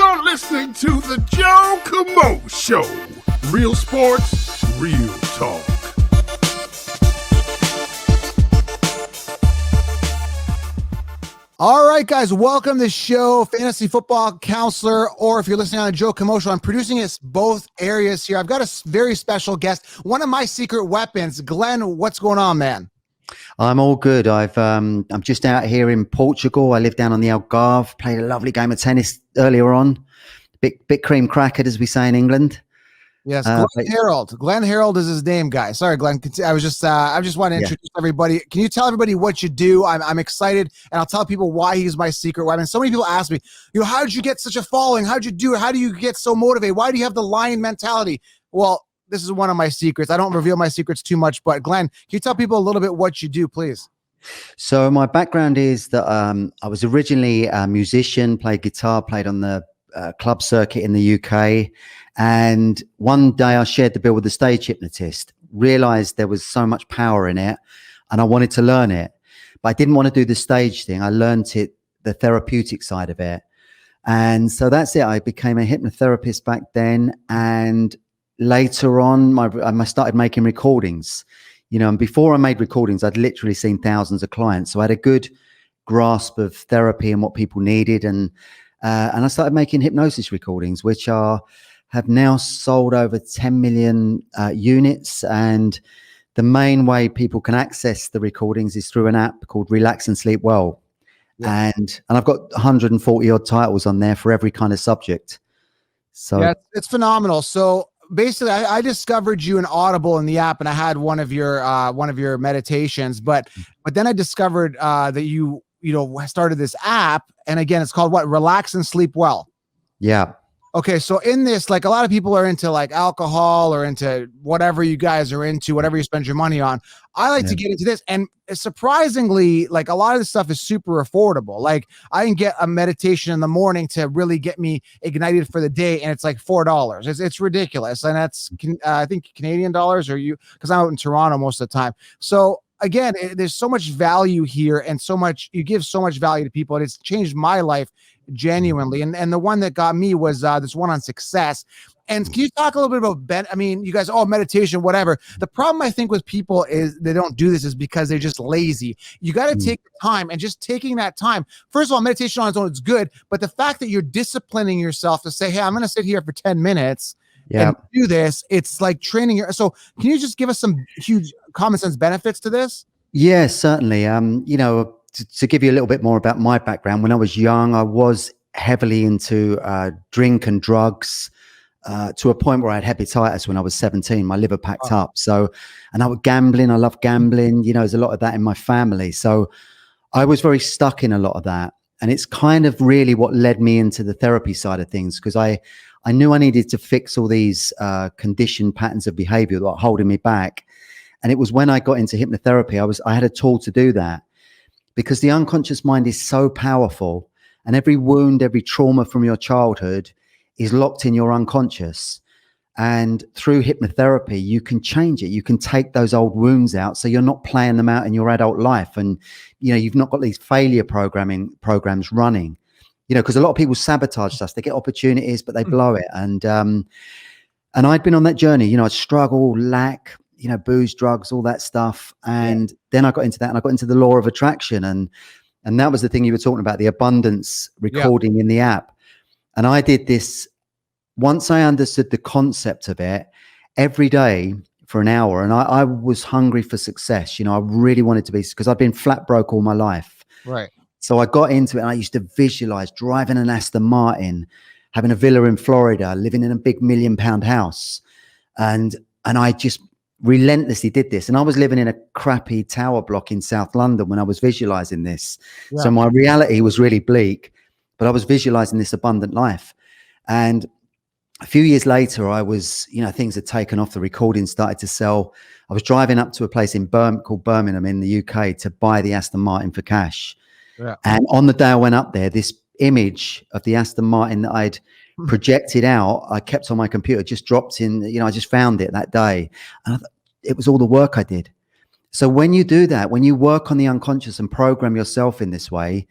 You're listening to the Joe Camo Show. Real sports, real talk. All right, guys, welcome to the show, fantasy football counselor, or if you're listening on the Joe Camo Show, I'm producing it both areas here. I've got a very special guest, one of my secret weapons. Glenn, what's going on, man? I'm all good. I'm just out here in Portugal. I live down on the Algarve. Played a lovely game of tennis earlier on. Bit cream crackered, as we say in England. Yes, Glenn Harrold. Glenn Harrold is his name, guys. Sorry, Glenn. I just want to introduce everybody. Can you tell everybody what you do? I'm excited, and I'll tell people why he's my secret weapon. So many people ask me, how did you get such a following? How did you do it? How do you get so motivated? Why do you have the lion mentality? Well, this is one of my secrets. I don't reveal my secrets too much, but Glenn, can you tell people a little bit what you do, please? So my background is that I was originally a musician, played guitar, played on the club circuit in the UK. And one day I shared the bill with the stage hypnotist, realized there was so much power in it and I wanted to learn it, but I didn't want to do the stage thing. I learned it, the therapeutic side of it. And so that's it. I became a hypnotherapist back then. And later on, I started making recordings, and before I made recordings, I'd literally seen thousands of clients. So I had a good grasp of therapy and what people needed. And I started making hypnosis recordings, which have now sold over 10 million units. And the main way people can access the recordings is through an app called Relax and Sleep Well. Yeah. And I've got 140 odd titles on there for every kind of subject. So yeah, it's phenomenal. So basically I discovered you in Audible in the app, and I had one of your meditations, but then I discovered that you started this app, and again, it's called what? Relax and Sleep Well. Yeah. Okay, so in this, like, a lot of people are into like alcohol or into whatever you guys are into, whatever you spend your money on. I like to get into this, and surprisingly, like, a lot of this stuff is super affordable. Like, I can get a meditation in the morning to really get me ignited for the day, and it's like $4. It's ridiculous, and that's I think Canadian dollars, or because I'm out in Toronto most of the time. So again, there's so much value here, and you give so much value to people, and it's changed my life genuinely. And the one that got me was this one on success. And can you talk a little bit about you guys, meditation, whatever. The problem I think with people is they don't do this is because they're just lazy. You got to take the time, and just taking that time. First of all, meditation on its own is good, but the fact that you're disciplining yourself to say, hey, I'm going to sit here for 10 minutes and do this, it's like training so can you just give us some huge common sense benefits to this? Yeah, certainly. To give you a little bit more about my background, when I was young, I was heavily into drink and drugs to a point where I had hepatitis when I was 17. My liver packed up. So, and I was gambling. I love gambling. There's a lot of that in my family. So I was very stuck in a lot of that. And it's kind of really what led me into the therapy side of things, because I knew I needed to fix all these conditioned patterns of behavior that were holding me back. And it was when I got into hypnotherapy, I had a tool to do that, because the unconscious mind is so powerful, and every wound, every trauma from your childhood is locked in your unconscious. And through hypnotherapy, you can change it. You can take those old wounds out, so you're not playing them out in your adult life. And, you've not got these failure programs running, because a lot of people sabotage us. They get opportunities, but they blow it. And I'd been on that journey, I'd struggle, lack, booze, drugs, all that stuff. And then I got into that, and I got into the law of attraction. And that was the thing you were talking about, the abundance recording in the app. And I did this once I understood the concept of it every day for an hour. And I was hungry for success. I really wanted to be, because I'd been flat broke all my life. Right. So I got into it, and I used to visualize driving an Aston Martin, having a villa in Florida, living in a big £1 million house. And I just relentlessly did this. And I was living in a crappy tower block in South London when I was visualizing this. Yeah. So my reality was really bleak, but I was visualizing this abundant life. And a few years later, I was, things had taken off. The recording started to sell. I was driving up to a place in called Birmingham in the UK to buy the Aston Martin for cash. Yeah. And on the day I went up there, this image of the Aston Martin that I'd projected out, I kept on my computer, just dropped in, I just found it that day. And it was all the work I did. So when you do that, when you work on the unconscious and program yourself in this way,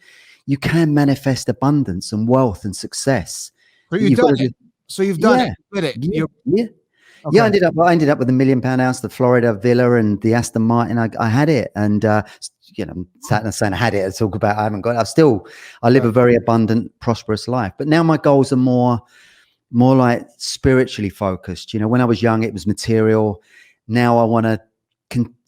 you can manifest abundance and wealth and success. So you've done it. So you've done it. You did it. Yeah. Okay. Yeah, I ended up with $1 million house, the Florida villa, and the Aston Martin. I had it, and sat there saying I had it. I talk about I haven't got it. I live a very abundant, prosperous life. But now my goals are more like spiritually focused. When I was young, it was material. Now I want to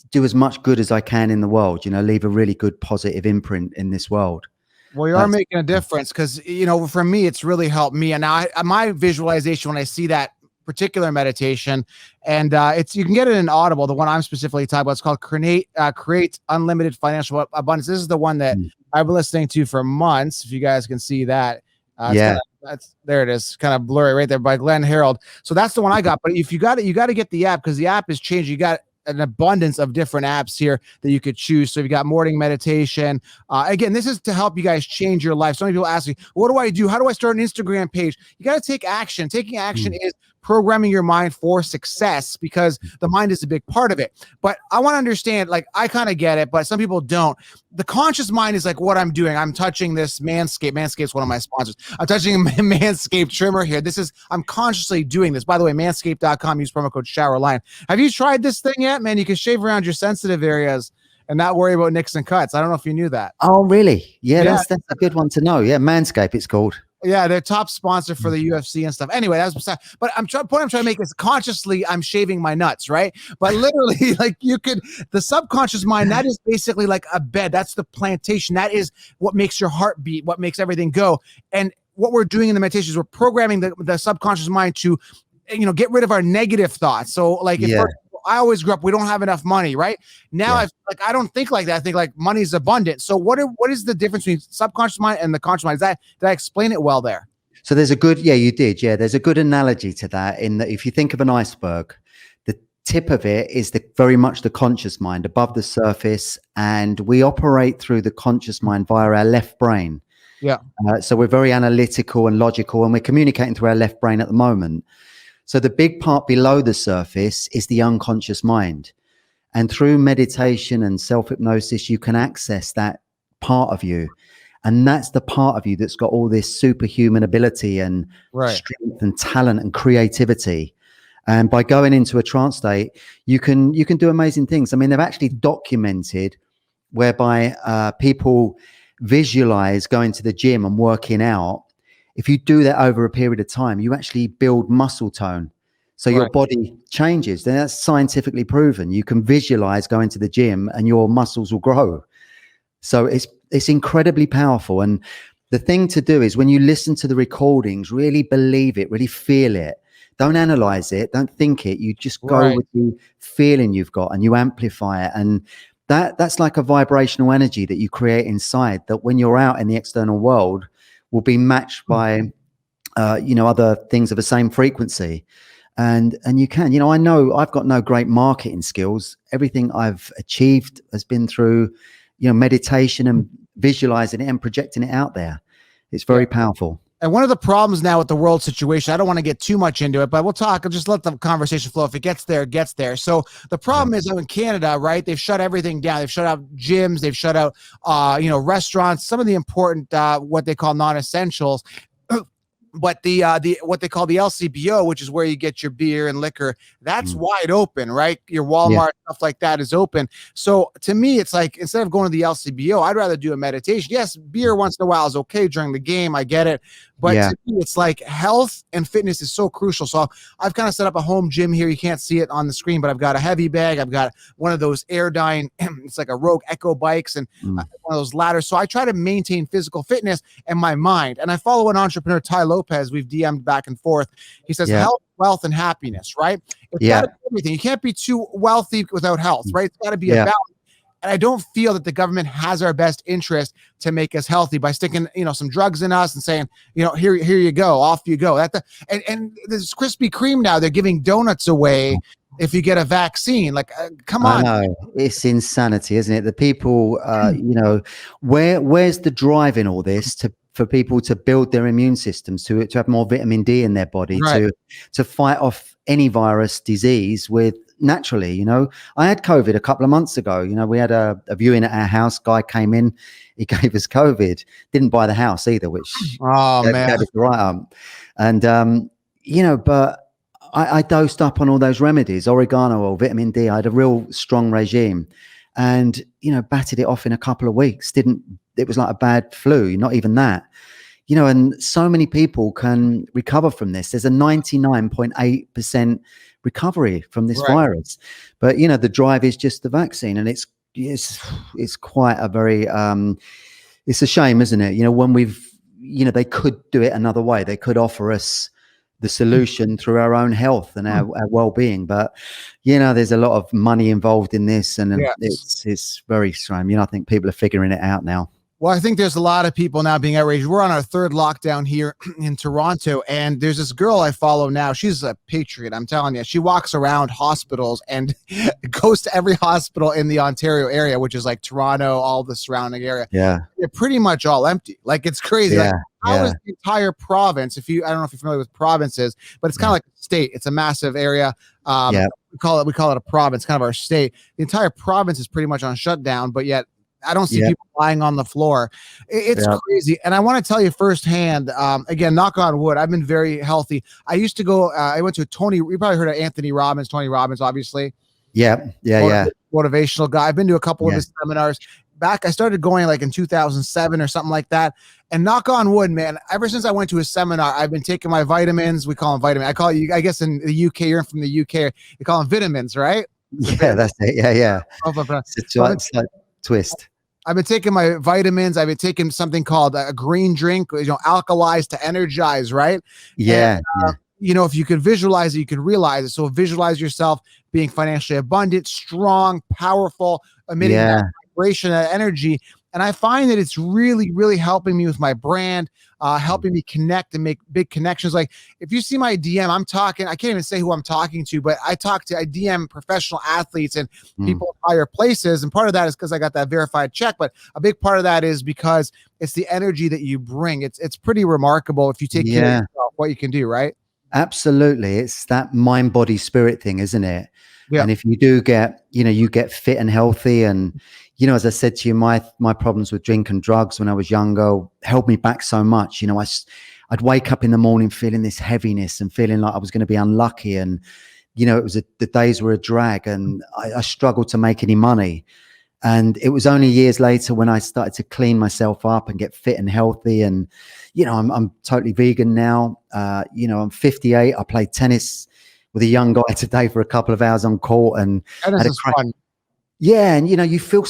do as much good as I can in the world. Leave a really good, positive imprint in this world. Well, you are making a difference because for me, it's really helped me. And now my visualization when I see that particular meditation, and you can get it in Audible. The one I'm specifically talking about, it's called Create Unlimited Financial Abundance. This is the one that I've been listening to for months. If you guys can see that, there it is, kind of blurry right there, by Glenn Harrold. So that's the one I got. But if you got it, you got to get the app because the app is changing. You got an abundance of different apps here that you could choose. So you got morning meditation. Again, this is to help you guys change your life. Some people ask me, what do I do? How do I start an Instagram page? You got to take action. Taking action is programming your mind for success because the mind is a big part of it. But I want to understand, like, I kind of get it, but some people don't. The conscious mind is like what I'm doing. I'm touching this Manscaped. Manscaped's one of my sponsors. I'm touching a Manscaped trimmer here. I'm consciously doing this. By the way, manscaped.com, use promo code ShowerLion. Have you tried this thing yet, man? You can shave around your sensitive areas and not worry about nicks and cuts. I don't know if you knew that. Oh, really? Yeah. That's a good one to know. Yeah, Manscaped, it's called. Yeah, they're top sponsor for the UFC and stuff. Anyway, that's beside. But point I'm trying to make is consciously I'm shaving my nuts, right? But literally, like the subconscious mind, that is basically like a bed. That's the plantation. That is what makes your heart beat, what makes everything go. And what we're doing in the meditation is we're programming the subconscious mind to, get rid of our negative thoughts. So like I always grew up, we don't have enough money, right? Now I don't think like that. I think like money's abundant. So what is the difference between subconscious mind and the conscious mind? Did I explain it well there? So there's a good, you did. Yeah. There's a good analogy to that in that if you think of an iceberg, the tip of it is very much the conscious mind above the surface. And we operate through the conscious mind via our left brain. Yeah. So we're very analytical and logical, and we're communicating through our left brain at the moment. So the big part below the surface is the unconscious mind. And through meditation and self-hypnosis, you can access that part of you. And that's the part of you that's got all this superhuman ability and strength and talent and creativity. And by going into a trance state, you can do amazing things. I mean, they've actually documented whereby people visualize going to the gym and working out. If you do that over a period of time, you actually build muscle tone. So your body changes. Then that's scientifically proven. You can visualize going to the gym and your muscles will grow. So it's incredibly powerful. And the thing to do is when you listen to the recordings, really believe it, really feel it. Don't analyze it. Don't think it. You just go with the feeling you've got and you amplify it. And that's like a vibrational energy that you create inside that when you're out in the external world, will be matched by, other things of the same frequency. And you can, I know I've got no great marketing skills. Everything I've achieved has been through, meditation and visualizing it and projecting it out there. It's very powerful. And one of the problems now with the world situation, I don't want to get too much into it, but we'll talk. I'll just let the conversation flow. If it gets there, it gets there. So the problem is in Canada, right? They've shut everything down. They've shut out gyms. They've shut out, restaurants, some of the important, what they call non-essentials. But the what they call the LCBO, which is where you get your beer and liquor, that's wide open, right? Your Walmart, stuff like that is open. So to me, it's like instead of going to the LCBO, I'd rather do a meditation. Yes, beer once in a while is okay during the game. I get it. But to me, it's like health and fitness is so crucial. So I've kind of set up a home gym here. You can't see it on the screen, but I've got a heavy bag. I've got one of those Airdyne, it's like a Rogue Echo bikes and one of those ladders. So I try to maintain physical fitness and my mind. And I follow an entrepreneur, Ty Lopez. We've DM'd back and forth. He says health, wealth, and happiness, right? It's got to be everything. You can't be too wealthy without health, right? It's got to be a balance. And I don't feel that the government has our best interest to make us healthy by sticking, some drugs in us and saying, here you go, off you go. And this Krispy Kreme now, they're giving donuts away if you get a vaccine. Like, come on. I know. It's insanity, isn't it? The people, where's the drive in all this for people to build their immune systems, to have more vitamin D in their body, to fight off any virus disease with naturally. I had COVID a couple of months ago. We had a viewing at our house. Guy came in, he gave us COVID, didn't buy the house either, which man, gave us the right And, but I dosed up on all those remedies, oregano oil, vitamin D. I had a real strong regime and, batted it off in a couple of weeks. It was like a bad flu, not even that. And so many people can recover from this. There's a 99.8% recovery from this virus. But, the drive is just the vaccine. And it's quite a very, it's a shame, isn't it? When they could do it another way. They could offer us the solution through our own health and our well-being. But, there's a lot of money involved in this. And it's very strange. I think people are figuring it out now. Well, I think there's a lot of people now being outraged. We're on our third lockdown here in Toronto, and there's this girl I follow now. She's a patriot, I'm telling you. She walks around hospitals and goes to every hospital in the Ontario area, which is like Toronto, all the surrounding area. Yeah. They're pretty much all empty. Like, it's crazy. Yeah. Like, how is the entire province, I don't know if you're familiar with provinces, but it's kind of like a state. It's a massive area. We call it a province, kind of our state. The entire province is pretty much on shutdown, but yet I don't see people lying on the floor. It's crazy. And I want to tell you firsthand, again, knock on wood, I've been very healthy. I used to go, I went to you probably heard of Tony Robbins, obviously. Yeah. Motivational guy. I've been to a couple of his seminars. I started going like in 2007 or something like that. And knock on wood, man, ever since I went to his seminar, I've been taking my vitamins. We call them vitamins. I guess in the UK, you're from the UK, you call them vitamins, right? That's it. Yeah. It's like twist. I've been taking my vitamins. I've been taking something called a green drink, alkalize to energize, right? Yeah. And, if you can visualize it, you can realize it. So visualize yourself being financially abundant, strong, powerful, emitting that vibration, that energy. And I find that it's really, really helping me with my brand, helping me connect and make big connections. Like, if you see my DM, I can't even say who I'm talking to, but I DM professional athletes and people in higher places. And part of that is because I got that verified check, but a big part of that is because it's the energy that you bring. It's pretty remarkable if you take care of yourself, what you can do, right? Absolutely. It's that mind, body, spirit thing, isn't it? Yeah. And if you do get, you get fit and healthy and, as I said to you, my problems with drink and drugs when I was younger held me back so much. I'd wake up in the morning feeling this heaviness and feeling like I was going to be unlucky. And, it was the days were a drag and I struggled to make any money. And it was only years later when I started to clean myself up and get fit and healthy. And, I'm totally vegan now. I'm 58. I played tennis with a young guy today for a couple of hours on court. And that is fun. Yeah. And, I feel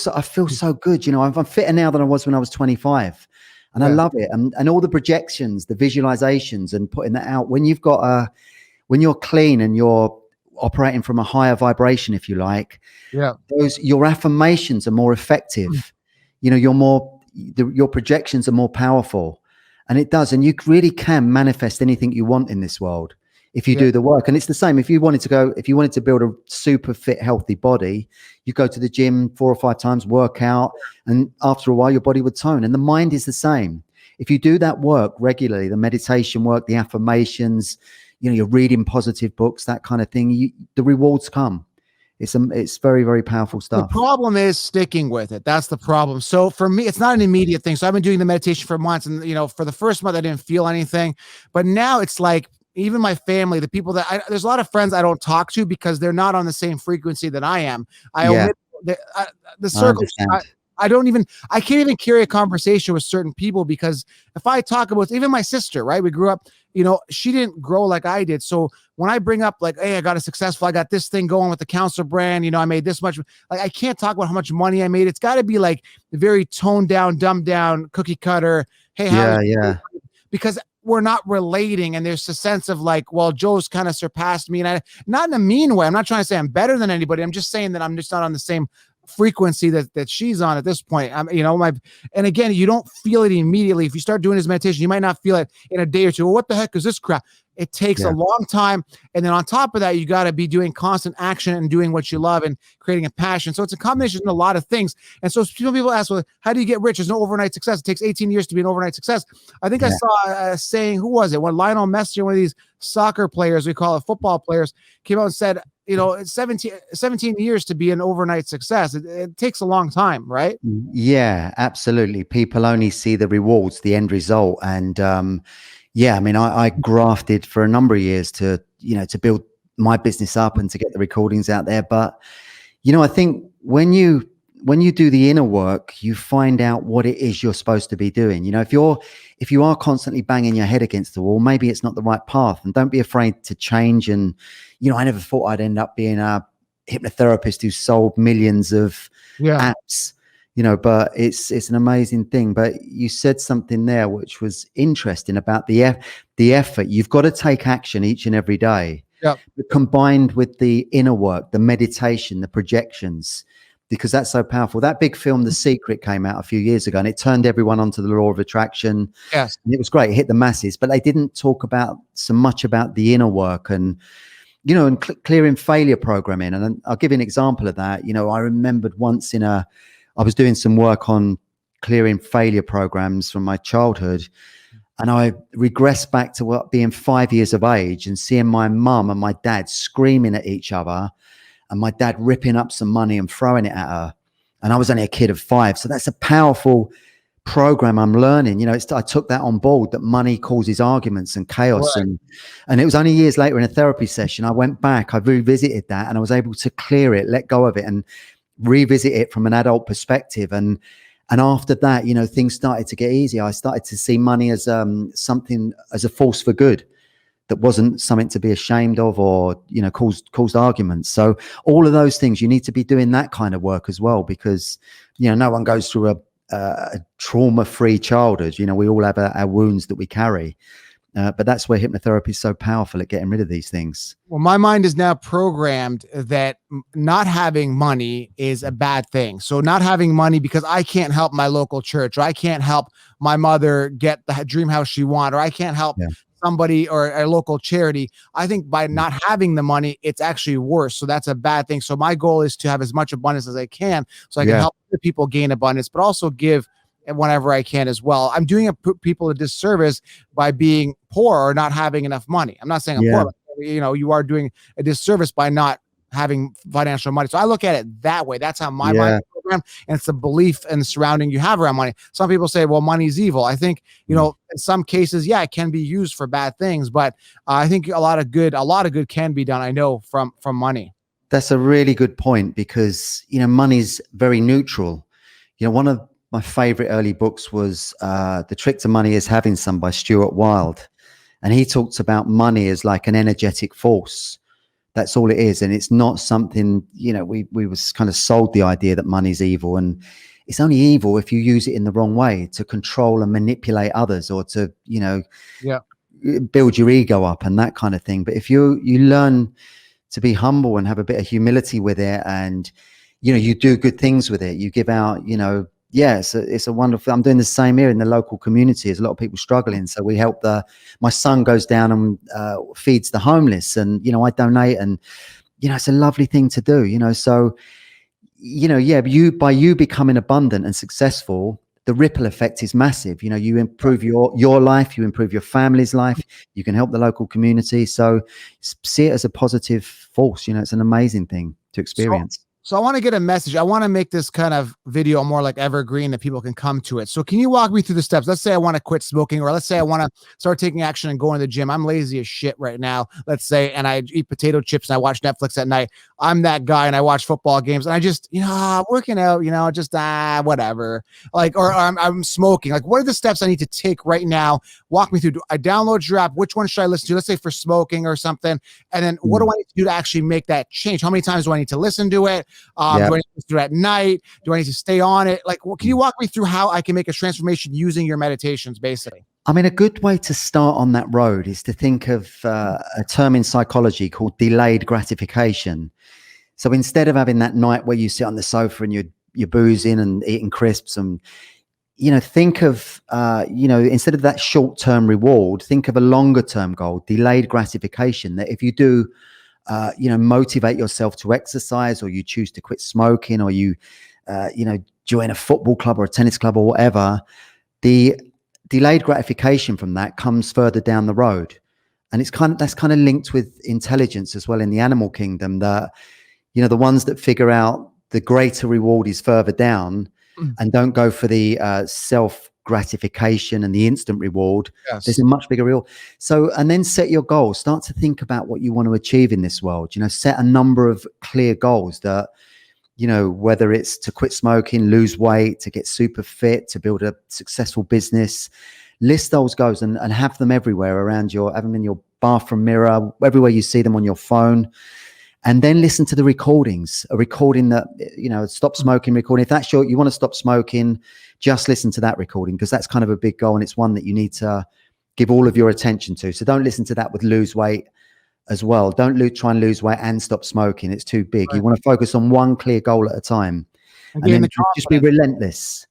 so good. I'm fitter now than I was when I was 25 and I love it. And all the projections, the visualizations and putting that out when when you're clean and you're operating from a higher vibration, if you like, your affirmations are more effective. Your projections are more powerful and and you really can manifest anything you want in this world. If you do the work. And it's the same. If you wanted to build a super fit, healthy body, you go to the gym 4 or 5 times, work out, and after a while, your body would tone. And the mind is the same. If you do that work regularly, the meditation work, the affirmations, you're reading positive books, that kind of thing, the rewards come. It's very, very powerful stuff. The problem is sticking with it. That's the problem. So for me, it's not an immediate thing. So I've been doing the meditation for months and, for the first month, I didn't feel anything, but now it's like, even my family, the people there's a lot of friends I don't talk to because they're not on the same frequency that I am. The circle. I can't even carry a conversation with certain people because if I talk about even my sister, right? We grew up, she didn't grow like I did. So when I bring up like, hey, I got this thing going with the Counselor brand, I made this much, like I can't talk about how much money I made. It's got to be like very toned down, dumbed down, cookie cutter. Hey, because we're not relating and there's a sense of like, well, Joe's kind of surpassed me and not in a mean way. I'm not trying to say I'm better than anybody. I'm just saying that I'm just not on the same frequency that she's on at this point. And again, you don't feel it immediately. If you start doing this meditation, you might not feel it in a day or two. Well, what the heck is this crap? It takes a long time. And then on top of that, you got to be doing constant action and doing what you love and creating a passion. So it's a combination of a lot of things. And so some people ask, well, how do you get rich? There's no overnight success. It takes 18 years to be an overnight success. I think I saw a saying, who was it? When Lionel Messi, one of these soccer players, we call it football players, came out and said, it's 17 years to be an overnight success. It takes a long time, right? Yeah, absolutely. People only see the rewards, the end result. And, Yeah, I mean, I grafted for a number of years to, to build my business up and to get the recordings out there. But, I think when you do the inner work, you find out what it is you're supposed to be doing. If you are constantly banging your head against the wall, maybe it's not the right path, and don't be afraid to change. And, I never thought I'd end up being a hypnotherapist who sold millions of apps. But it's an amazing thing. But you said something there which was interesting about the effort. You've got to take action each and every day. Yep. But combined with the inner work, the meditation, the projections, because that's so powerful. That big film, The Secret, came out a few years ago, and it turned everyone onto the law of attraction. Yes. And it was great. It hit the masses, but they didn't talk about so much about the inner work and clearing failure programming. And I'll give you an example of that. I remembered once I was doing some work on clearing failure programs from my childhood, and I regressed back to being 5 years of age and seeing my mum and my dad screaming at each other, and my dad ripping up some money and throwing it at her. And I was only a kid of 5. So that's a powerful program I'm learning. I took that on board, that money causes arguments and chaos. Right. And it was only years later in a therapy session, I went back, I revisited that, and I was able to clear it, let go of it, and revisit it from an adult perspective. And after that, things started to get easier. I started to see money as something, as a force for good, that wasn't something to be ashamed of or caused arguments. So all of those things, you need to be doing that kind of work as well, because no one goes through a trauma-free childhood. We all have our wounds that we carry. But that's where hypnotherapy is so powerful at getting rid of these things. Well, my mind is now programmed that not having money is a bad thing. So not having money because I can't help my local church, or I can't help my mother get the dream house she wants, or I can't help somebody or a local charity. I think by not having the money, it's actually worse. So that's a bad thing. So my goal is to have as much abundance as I can, so I can help other people gain abundance, but also give whenever I can as well. I'm doing people a disservice by being poor or not having enough money. I'm not saying I'm poor, but, you are doing a disservice by not having financial money. So I look at it that way. That's how my mind is programmed, and it's the belief and the surrounding you have around money. Some people say, well, money's evil. I think, in some cases, it can be used for bad things, but I think a lot of good can be done, I know, from money. That's a really good point, because, money's very neutral. One of my favorite early books was The Trick to Money is Having Some by Stuart Wilde. And he talks about money as like an energetic force. That's all it is. And it's not something, we was kind of sold the idea that money's evil. And it's only evil if you use it in the wrong way, to control and manipulate others, or to, build your ego up and that kind of thing. But if you learn to be humble and have a bit of humility with it, and, you do good things with it, you give out, it's a wonderful. I'm doing the same here in the local community. There's a lot of people struggling, so we help. My son goes down and feeds the homeless, and I donate, and it's a lovely thing to do. So by you becoming abundant and successful, the ripple effect is massive. You improve your life, you improve your family's life, you can help the local community. So see it as a positive force. It's an amazing thing to experience. So I want to get a message. I want to make this kind of video more like evergreen, that people can come to it. So can you walk me through the steps? Let's say I want to quit smoking, or let's say I want to start taking action and going to the gym. I'm lazy as shit right now, let's say, and I eat potato chips and I watch Netflix at night. I'm that guy, and I watch football games, and I just, working out, just whatever. Or I'm smoking. Like, what are the steps I need to take right now? Walk me through. Do I download your app? Which one should I listen to? Let's say for smoking or something. And then what do I need to do to actually make that change? How many times do I need to listen to it? Do I need to do it at night? Do I need to stay on it? Like, can you walk me through how I can make a transformation using your meditations, basically? I mean, a good way to start on that road is to think of a term in psychology called delayed gratification. So instead of having that night where you sit on the sofa and you're boozing and eating crisps, and think of instead of that short-term reward, think of a longer-term goal, delayed gratification. That if you do motivate yourself to exercise, or you choose to quit smoking, or you join a football club or a tennis club or whatever, the delayed gratification from that comes further down the road. And that's kind of linked with intelligence as well in the animal kingdom, that the ones that figure out the greater reward is further down and don't go for the self gratification and the instant reward. Yes. There's a much bigger reward. So, and then set your goals. Start to think about what you want to achieve in this world. You know, set a number of clear goals that, you know, whether it's to quit smoking, lose weight, to get super fit, to build a successful business. List those goals and have them everywhere around have them in your bathroom mirror, everywhere you see them on your phone. And then listen to the recordings, a recording that, you know, stop smoking recording. If that's you want to stop smoking, just listen to that recording, because that's kind of a big goal. And it's one that you need to give all of your attention to. So don't listen to that with lose weight as well. Don't try and lose weight and stop smoking. It's too big. Right. You want to focus on one clear goal at a time. And then just be relentless.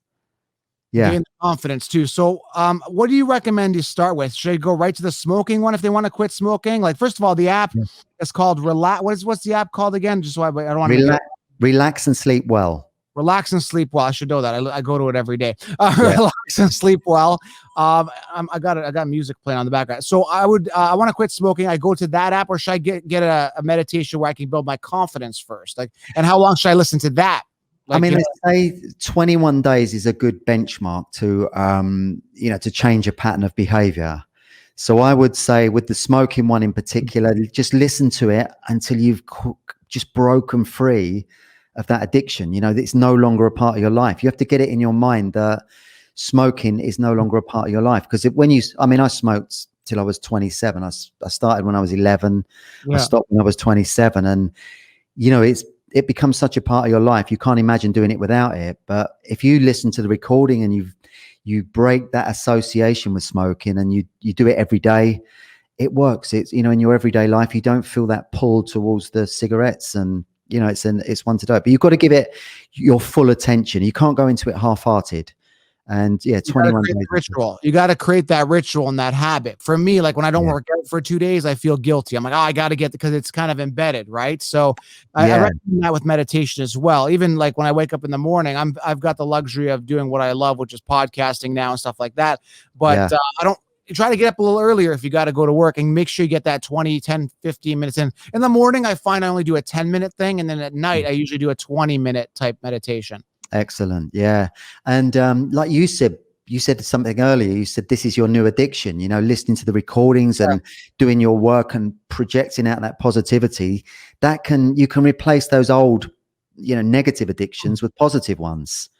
Yeah. Gain the confidence too. So what do you recommend you start with? Should I go right to the smoking one if they want to quit smoking? Like, first of all, the app is called Relax. What's the app called again? Just so I don't want to Relax and Sleep Well. Relax and Sleep Well. I should know that. I go to it every day. Relax and Sleep Well. I got music playing on the background. So I want to quit smoking. I go to that app, or should I get a meditation where I can build my confidence first? Like, and how long should I listen to that? Like, I mean, they say 21 days is a good benchmark to, you know, to change a pattern of behavior. So I would say with the smoking one in particular, just listen to it until you've just broken free of that addiction. You know, it's no longer a part of your life. You have to get it in your mind that smoking is no longer a part of your life. Because I smoked till I was 27. I started when I was 11. I stopped when I was 27. And, you know, it becomes such a part of your life. You can't imagine doing it without it. But if you listen to the recording and you break that association with smoking and you do it every day, it works. It's, you know, in your everyday life, you don't feel that pull towards the cigarettes, and, you know, it's one to do it. But you've got to give it your full attention. You can't go into it half-hearted. And 21 days. Ritual. You got to create that ritual and that habit. For me, like when I don't work out for 2 days, I feel guilty. I'm like, I got to get, because it's kind of embedded, right? So I recommend that with meditation as well. Even like when I wake up in the morning, I've got the luxury of doing what I love, which is podcasting now and stuff like that. But I don't try to get up a little earlier if you got to go to work, and make sure you get that 10, 15 minutes in. In the morning, I find I only do a 10-minute thing. And then at night, I usually do a 20-minute type meditation. Excellent. Yeah. And like you said something earlier, you said this is your new addiction, you know, listening to the recordings and doing your work and projecting out that positivity, you can replace those old, you know, negative addictions with positive ones.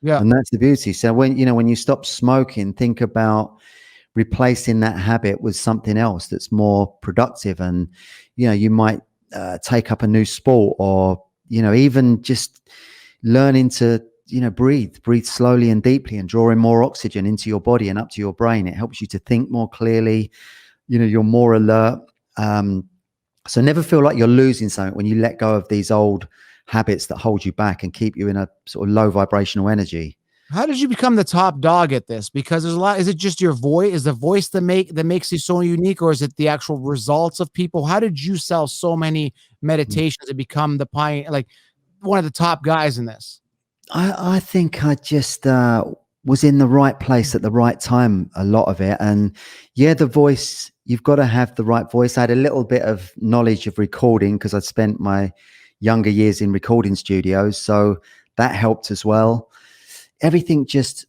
Yeah. And that's the beauty. So when you stop smoking, think about replacing that habit with something else that's more productive. And, you know, you might take up a new sport, or, you know, even just learning to, you know, breathe slowly and deeply and draw in more oxygen into your body and up to your brain. It helps you to think more clearly. You know, you're more alert. So never feel like you're losing something when you let go of these old habits that hold you back and keep you in a sort of low vibrational energy. How did you become the top dog at this? Because there's a lot. Is it just your voice? Is the voice that makes you so unique, or is it the actual results of people? How did you sell so many meditations and become the pioneer, like one of the top guys in this? I think I just was in the right place at the right time, a lot of it. And the voice, you've got to have the right voice. I had a little bit of knowledge of recording because I'd spent my younger years in recording studios, so that helped as well. Everything just,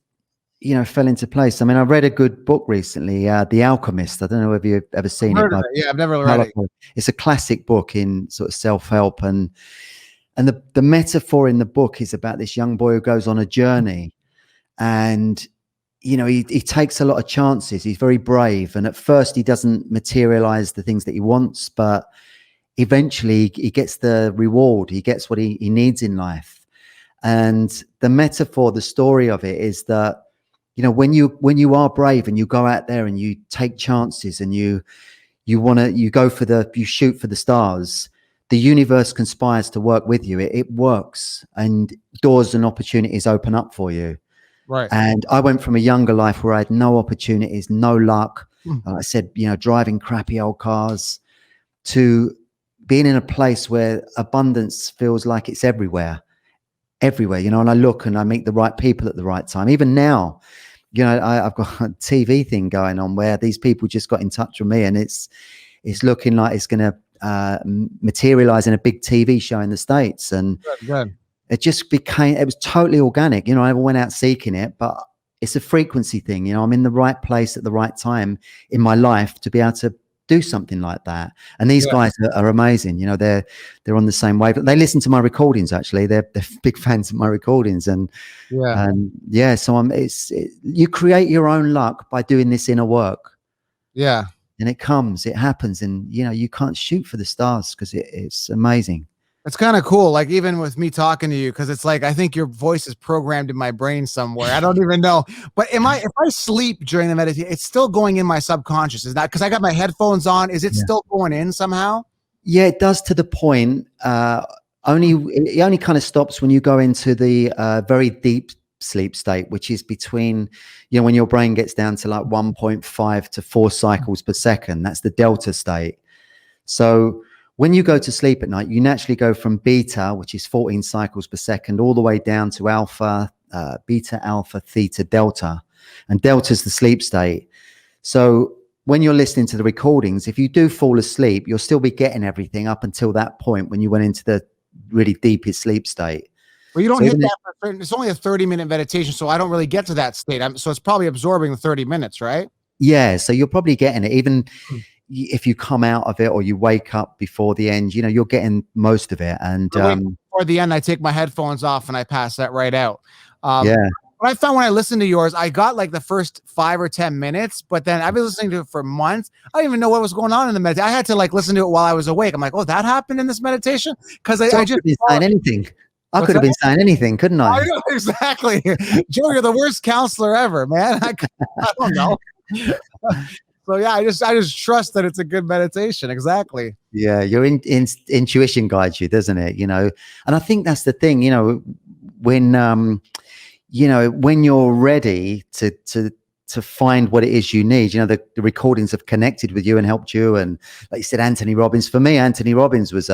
you know, fell into place. I mean, I read a good book recently, The Alchemist. I don't know if you've ever seen it. Yeah, I've never read it. It's a classic book in sort of self-help, and the metaphor in the book is about this young boy who goes on a journey, and, you know, he takes a lot of chances. He's very brave. And at first he doesn't materialize the things that he wants, but eventually he gets the reward. He gets what he needs in life. And the metaphor, the story of it is that, you know, when you are brave and you go out there and you take chances and you shoot for the stars, the universe conspires to work with you. It works, and doors and opportunities open up for you. Right. And I went from a younger life where I had no opportunities, no luck. I said, you know, driving crappy old cars, to being in a place where abundance feels like it's everywhere, you know, and I look and I meet the right people at the right time. Even now, you know, I've got a TV thing going on where these people just got in touch with me, and it's looking like it's going to materialize in a big TV show in the States. And it just it was totally organic. You know, I never went out seeking it, but it's a frequency thing. I'm in the right place at the right time in my life to be able to do something like that. And these guys are amazing. They're on the same wave. They listen to my recordings. Actually, they're big fans of my recordings. And so you create your own luck by doing this inner work. Yeah. And it happens, and you can't shoot for the stars because it's amazing. It's kind of cool, like even with me talking to you, because it's like I think your voice is programmed in my brain somewhere. I don't even know. But if I sleep during the meditation, it's still going in my subconscious. Is that because I got my headphones on? Is it still going in somehow? Yeah, it does, to the point. It only kind of stops when you go into the very deep sleep state, which is between, when your brain gets down to like 1.5 to 4 cycles per second. That's the delta state. So when you go to sleep at night, you naturally go from beta, which is 14 cycles per second, all the way down to alpha, beta, alpha, theta, delta. And delta is the sleep state. So when you're listening to the recordings, if you do fall asleep, you'll still be getting everything up until that point when you went into the really deepest sleep state. Well, you don't hit that. It's only a 30-minute meditation, so I don't really get to that state. So it's probably absorbing the 30 minutes, right? Yeah, so you're probably getting it. Even if you come out of it or you wake up before the end, you're getting most of it. And before the end, I take my headphones off and I pass that right out. What I found when I listened to yours, I got like the first 5 or 10 minutes, but then I've been listening to it for months. I don't even know what was going on in the meditation. I had to like listen to it while I was awake. I'm like, oh, that happened in this meditation? Because I just been saying anything. I could have been saying anything, couldn't I? I know, exactly. Joe, you're the worst counselor ever, man. I don't know. So yeah, I just trust that it's a good meditation. Exactly. Yeah, your intuition guides you, doesn't it? And I think that's the thing. When you're ready to find what it is you need, the recordings have connected with you and helped you. And like you said, Anthony Robbins. For me, Anthony Robbins was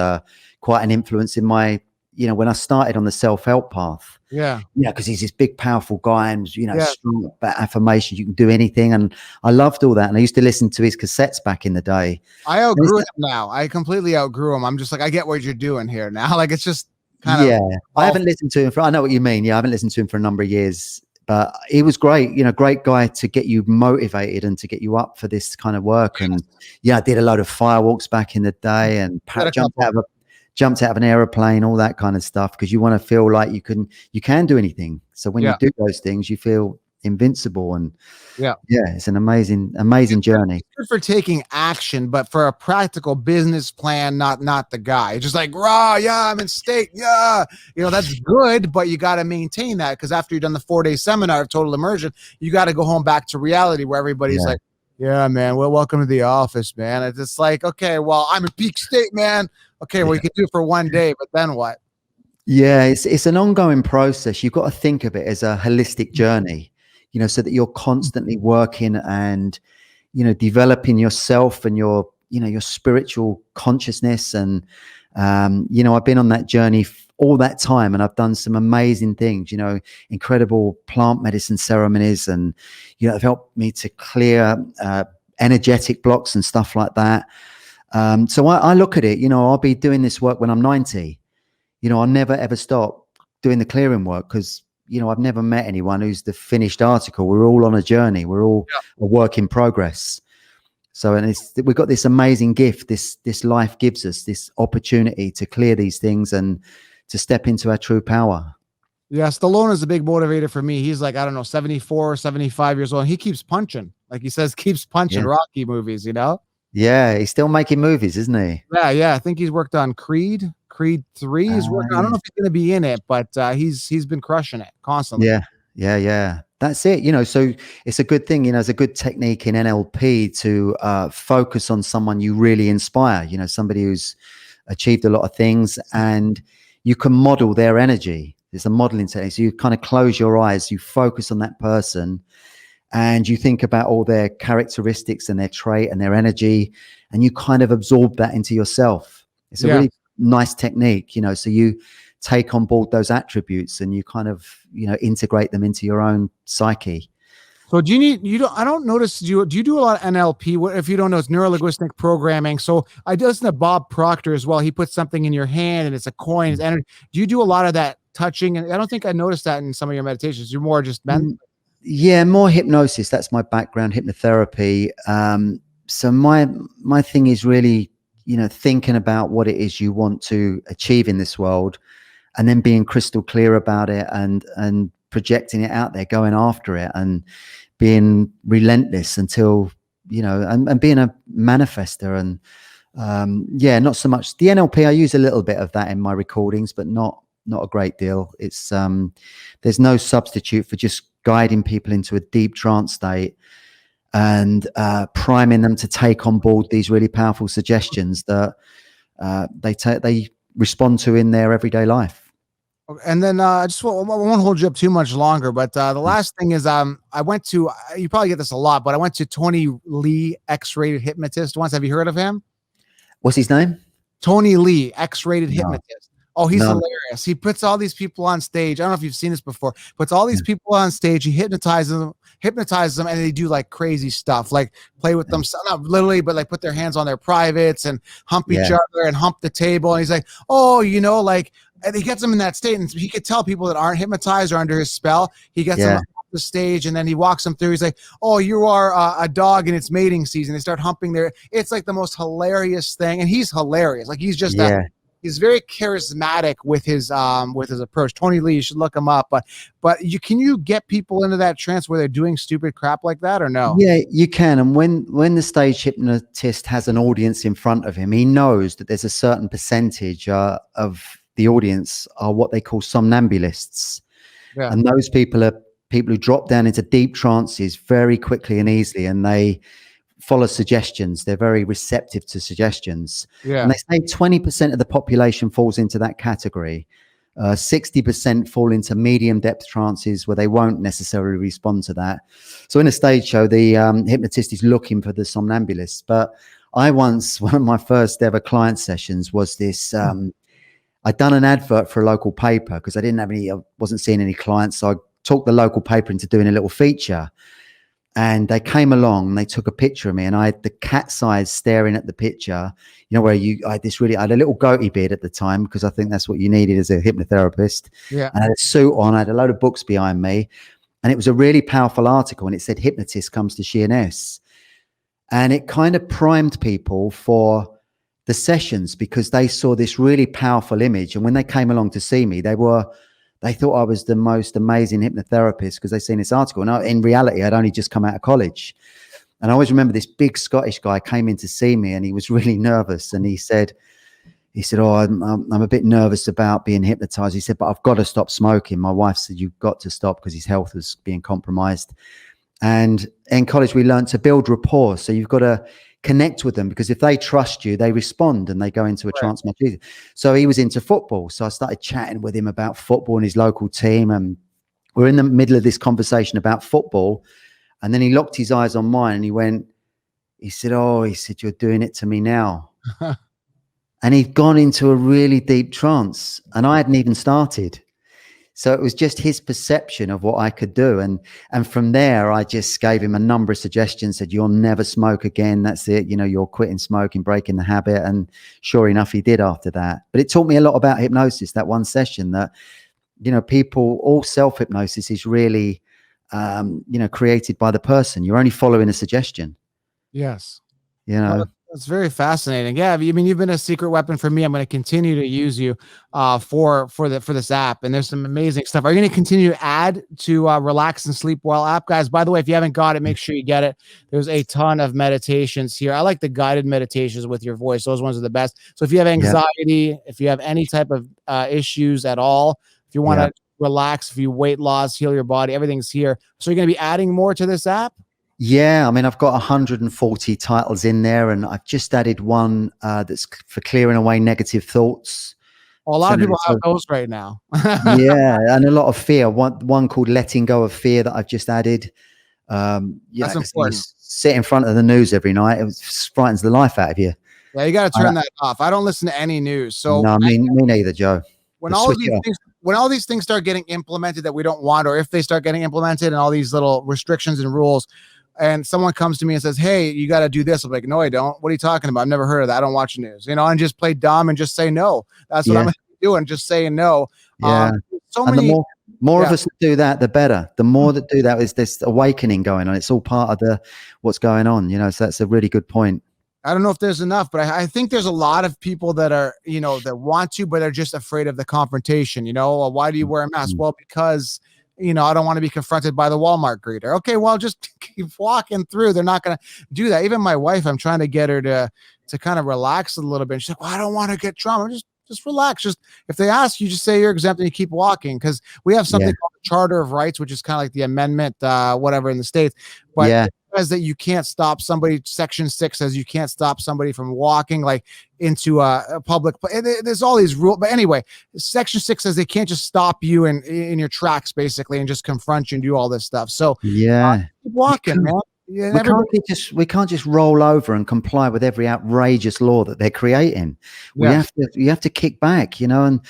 quite an influence in my, when I started on the self-help path. Yeah. Because he's this big, powerful guy and, strong about affirmations. You can do anything. And I loved all that. And I used to listen to his cassettes back in the day. I outgrew him now. I completely outgrew him. I'm just like, I get what you're doing here now. Like, it's just kind of. I haven't listened to him I know what you mean. Yeah, I haven't listened to him for a number of years. But he was great, great guy to get you motivated and to get you up for this kind of work. And I did a load of firewalks back in the day and jumped out of an aeroplane, all that kind of stuff, because you want to feel like you can do anything. So when you do those things, you feel invincible. And it's an amazing journey. It's good for taking action, but for a practical business plan, not the guy. Just like, raw, I'm in state, that's good, but you got to maintain that, because after you've done the 4-day seminar of total immersion, you got to go home back to reality where everybody's like, yeah, man, well, welcome to the office, man. It's just like, okay, well, I'm in peak state, man. Okay, well, you can do it for one day, but then what? Yeah, it's an ongoing process. You've got to think of it as a holistic journey, so that you're constantly working and, developing yourself and your spiritual consciousness. And, I've been on that journey all that time, and I've done some amazing things, incredible plant medicine ceremonies, and, have helped me to clear energetic blocks and stuff like that. So I look at it, I'll be doing this work when I'm 90. I'll never, ever stop doing the clearing work, because, I've never met anyone who's the finished article. We're all on a journey. We're all a work in progress. So, and we've got this amazing gift. This life gives us this opportunity to clear these things and to step into our true power. Yeah, Stallone is a big motivator for me. He's like, I don't know, 74 or 75 years old. And he keeps punching. Like he says, keeps punching Rocky movies, Yeah, he's still making movies, isn't he? Yeah. I think he's worked on Creed 3. He's working. I don't know if he's going to be in it, but he's been crushing it constantly. Yeah. That's it. So it's a good thing. It's a good technique in NLP to focus on someone you really inspire. Somebody who's achieved a lot of things, and you can model their energy. There's a modeling technique. So you kind of close your eyes, you focus on that person, and you think about all their characteristics and their trait and their energy, and you kind of absorb that into yourself. It's a really nice technique, so you take on board those attributes and you kind of, integrate them into your own psyche. So I don't notice, do you do a lot of NLP? What if you don't know, it's neuro linguistic programming. So I listen to Bob Proctor as well. He puts something in your hand and it's a coin, it's energy. Do you do a lot of that touching? And I don't think I noticed that in some of your meditations. You're more just mental. Yeah, more hypnosis. That's my background, hypnotherapy. So my thing is really, thinking about what it is you want to achieve in this world, and then being crystal clear about it, and projecting it out there, going after it, and being relentless until, and being a manifester. And not so much the NLP. I use a little bit of that in my recordings, but not a great deal. It's there's no substitute for just guiding people into a deep trance state and priming them to take on board these really powerful suggestions that they respond to in their everyday life. And then I won't hold you up too much longer, but the last thing is I went to, you probably get this a lot, but I went to Tony Lee, X-rated hypnotist once. Have you heard of him? What's his name? Tony Lee, X-rated hypnotist. Oh, he's No. hilarious. He puts all these people on stage. I don't know if you've seen this before. Puts all these people on stage. He hypnotizes them, and they do like crazy stuff, like play with them, not literally, but like put their hands on their privates and hump each other and hump the table. And he's like, oh, and he gets them in that state, and he could tell people that aren't hypnotized or under his spell. He gets them off the stage, and then he walks them through. He's like, oh, you are a dog and it's mating season. They start humping it's like the most hilarious thing. And he's hilarious. Like he's just he's very charismatic with his approach. Tony Lee, you should look him up. But can you get people into that trance where they're doing stupid crap like that, or no? Yeah, you can. And when the stage hypnotist has an audience in front of him, he knows that there's a certain percentage of the audience are what they call somnambulists. Yeah. And those people are people who drop down into deep trances very quickly and easily, and they follow suggestions. They're very receptive to suggestions. Yeah. And they say 20% of the population falls into that category. 60% fall into medium depth trances where they won't necessarily respond to that. So in a stage show, the hypnotist is looking for the somnambulists. But one of my first ever client sessions was this, I'd done an advert for a local paper because I wasn't seeing any clients. So I talked the local paper into doing a little feature, and they came along and they took a picture of me, and I had the cat's eyes staring at the picture, where I had a little goatee beard at the time because I think that's what you needed as a hypnotherapist. Yeah. And I had a suit on, I had a load of books behind me, and it was a really powerful article, and it said hypnotist comes to Sheerness. And it kind of primed people for the sessions because they saw this really powerful image. And when they came along to see me, they thought I was the most amazing hypnotherapist because they'd seen this article. And in reality, I'd only just come out of college. And I always remember this big Scottish guy came in to see me, and he was really nervous. And he said, oh, I'm a bit nervous about being hypnotized. He said, but I've got to stop smoking. My wife said, you've got to stop, because his health was being compromised. And in college, we learned to build rapport. So you've got to connect with them, because if they trust you, they respond and they go into a trance much easier. So he was into football. So I started chatting with him about football and his local team. And we're in the middle of this conversation about football. And then he locked his eyes on mine, and he said, you're doing it to me now. And he'd gone into a really deep trance, and I hadn't even started. So it was just his perception of what I could do. And from there, I just gave him a number of suggestions, said, you'll never smoke again. That's it. You're quitting smoking, breaking the habit. And sure enough, he did after that. But it taught me a lot about hypnosis, that one session, that, all self-hypnosis is really, created by the person. You're only following a suggestion. Yes. It's very fascinating. Yeah, you've been a secret weapon for me. I'm going to continue to use you for this app, and there's some amazing stuff. Are you going to continue to add to Relax and Sleep Well app, guys? By the way, if you haven't got it, make sure you get it. There's a ton of meditations here. I like the guided meditations with your voice. Those ones are the best. So if you have anxiety, if you have any type of issues at all, if you want to relax, if you weight loss, heal your body, everything's here. So you're going to be adding more to this app? Yeah, I've got 140 titles in there, and I've just added one that's for clearing away negative thoughts. Well, a lot of people have those right now. Yeah, and a lot of fear. One called Letting Go of Fear that I've just added. That's important. You sit in front of the news every night, it frightens the life out of you. Yeah, you got to turn that off. I don't listen to any news. So no, me neither, Joe. When all these things start getting implemented that we don't want, or if they start getting implemented and all these little restrictions and rules, and someone comes to me and says, hey, you got to do this. I'm like, no, I don't. What are you talking about? I've never heard of that. I don't watch news, and just play dumb and just say no. That's what I'm doing. Just saying no. Yeah. So many. More of us that do that, the better. The more that do that, is this awakening going on. It's all part of what's going on, so that's a really good point. I don't know if there's enough, but I think there's a lot of people that are, that want to, but they're just afraid of the confrontation. Well, why do you wear a mask? Well, because, I don't want to be confronted by the Walmart greeter. Okay, well, just keep walking through. They're not going to do that. Even my wife, I'm trying to get her to kind of relax a little bit. She's like, well, I don't want to get trauma. Just relax. Just if they ask you, just say you're exempt and you keep walking, because we have something called the Charter of Rights, which is kind of like the amendment, whatever in the States. But it says that you can't stop somebody. Section 6 says you can't stop somebody from walking like into a public. There's all these rules. But anyway, Section 6 says they can't just stop you in your tracks basically and just confront you and do all this stuff. So keep walking, man. Yeah, we can't just roll over and comply with every outrageous law that they're creating. You have to kick back, and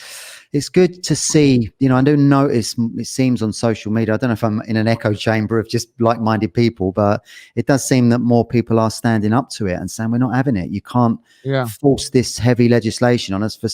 it's good to see, I do notice, it seems on social media, I don't know if I'm in an echo chamber of just like-minded people, but it does seem that more people are standing up to it and saying, we're not having it. You can't force this heavy legislation on us for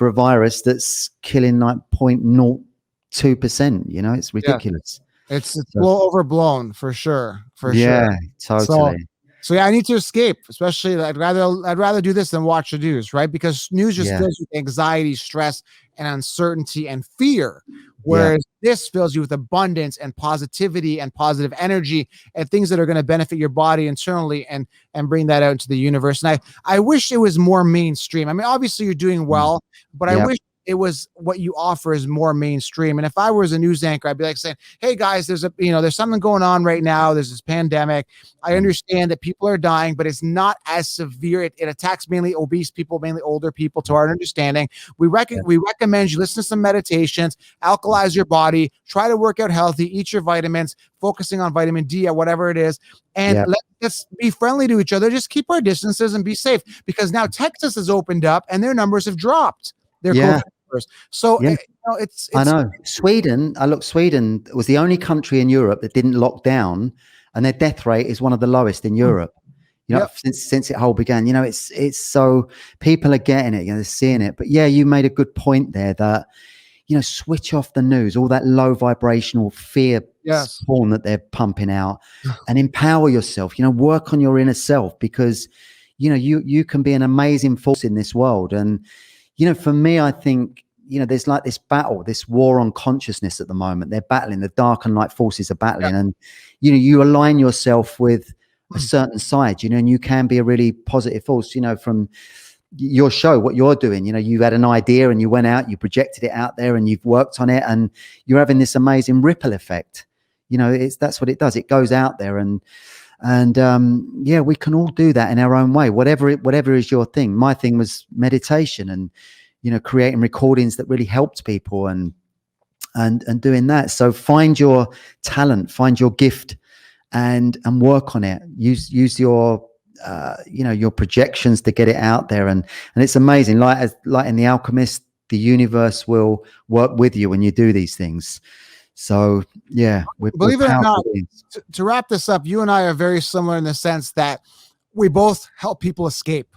a virus that's killing like 0.02%, it's ridiculous. It's overblown for sure. Yeah, totally. So I need to escape. Especially, I'd rather do this than watch the news, right? Because news just fills you with anxiety, stress, and uncertainty and fear. Whereas this fills you with abundance and positivity and positive energy and things that are going to benefit your body internally and bring that out into the universe. And I wish it was more mainstream. I mean, obviously you're doing well, but I wish it was what you offer is more mainstream. And if I was a news anchor, I'd be like saying, hey guys, there's something going on right now. There's this pandemic. I understand that people are dying, but it's not as severe. It attacks mainly obese people, mainly older people, to our understanding. We recommend you listen to some meditations, alkalize your body, try to work out healthy, eat your vitamins, focusing on vitamin D or whatever it is. And let's be friendly to each other. Just keep our distances and be safe, because now Texas has opened up and their numbers have dropped. Their COVID numbers. So it's I know. Sweden was the only country in Europe that didn't lock down, and their death rate is one of the lowest in Europe. Since it whole began. It's so people are getting it, they're seeing it. But you made a good point there that switch off the news, all that low vibrational fear porn that they're pumping out, and empower yourself. Work on your inner self, because you can be an amazing force in this world. And for me, I think, there's like this battle, this war on consciousness at the moment. They're battling, the dark and light forces are battling. And, you align yourself with a certain side, and you can be a really positive force, from your show, what you're doing. You had an idea and you went out, you projected it out there and you've worked on it, and you're having this amazing ripple effect. That's what it does. It goes out there and we can all do that in our own way, whatever is your thing. My thing was meditation and creating recordings that really helped people and doing that. So find your talent, find your gift, and work on it. Use your your projections to get it out there, and it's amazing. Like in The Alchemist, the universe will work with you when you do these things. So believe it or not, to wrap this up, you and I are very similar in the sense that we both help people escape.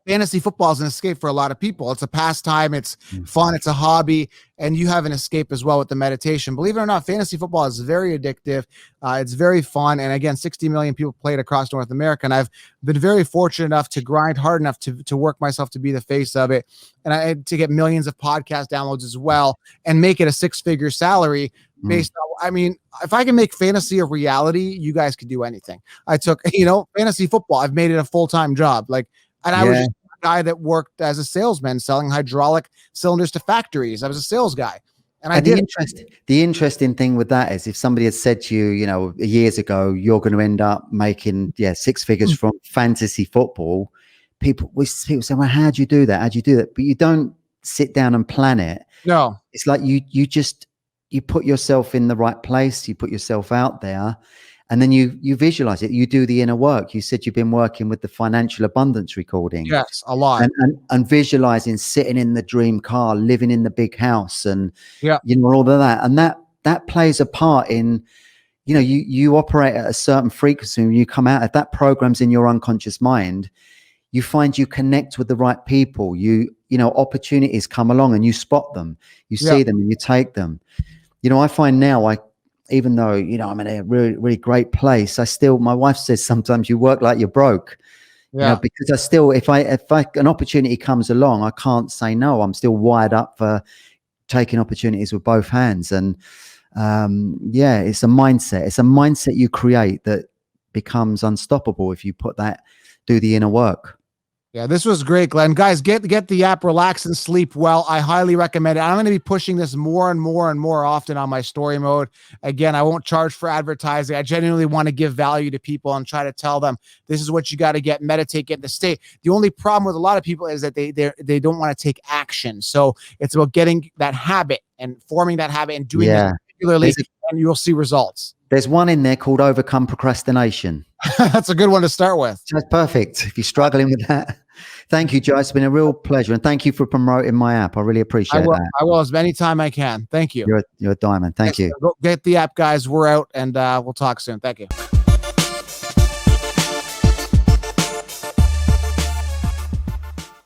Fantasy football is an escape for a lot of people. It's a pastime, it's fun, it's a hobby, and you have an escape as well with the meditation. Believe it or not, fantasy football is very addictive. It's very fun, and again, 60 million people play it across North America, and I've been very fortunate enough to grind hard enough to work myself to be the face of it, and to get millions of podcast downloads as well, and make it a 6-figure salary based on, I mean, if I can make fantasy a reality, you guys could do anything. I took, fantasy football, I've made it a full-time job. I was just a guy that worked as a salesman selling hydraulic cylinders to factories. I was a sales guy. And the interesting thing with that is, if somebody had said to you, years ago, you're going to end up making 6 figures from fantasy football, people say, well, how do you do that? How do you do that? But you don't sit down and plan it. No, it's like you put yourself in the right place, you put yourself out there, and then you visualize it. You do the inner work. You said you've been working with the financial abundance recording. Yes, a lot. And visualizing sitting in the dream car, living in the big house, and all of that. And that plays a part in, you operate at a certain frequency. When you come out, if that program's in your unconscious mind, you find you connect with the right people. You know, opportunities come along and you spot them, you see them and you take them. You know, I find now even though, you know, I'm in a really, really great place, my wife says sometimes you work like you're broke. You know, because I still, if an opportunity comes along, I can't say no. I'm still wired up for taking opportunities with both hands. And it's a mindset. It's a mindset you create that becomes unstoppable if you do the inner work. Yeah, this was great, Glenn. Guys, get the app, relax and sleep well. I highly recommend it. I'm going to be pushing this more and more and more often on my story mode. Again, I won't charge for advertising. I genuinely want to give value to people and try to tell them this is what you got to get, meditate, get in the state. The only problem with a lot of people is that they don't want to take action. So it's about getting that habit and forming that habit and doing it regularly, and you'll see results. There's one in there called Overcome Procrastination. That's a good one to start with. That's perfect if you're struggling with that. Thank you, Joe. It's been a real pleasure. And thank you for promoting my app. I really appreciate that. I will as many time I can. Thank you. You're a diamond. Thank you. Go get the app, guys. We're out, and we'll talk soon. Thank you.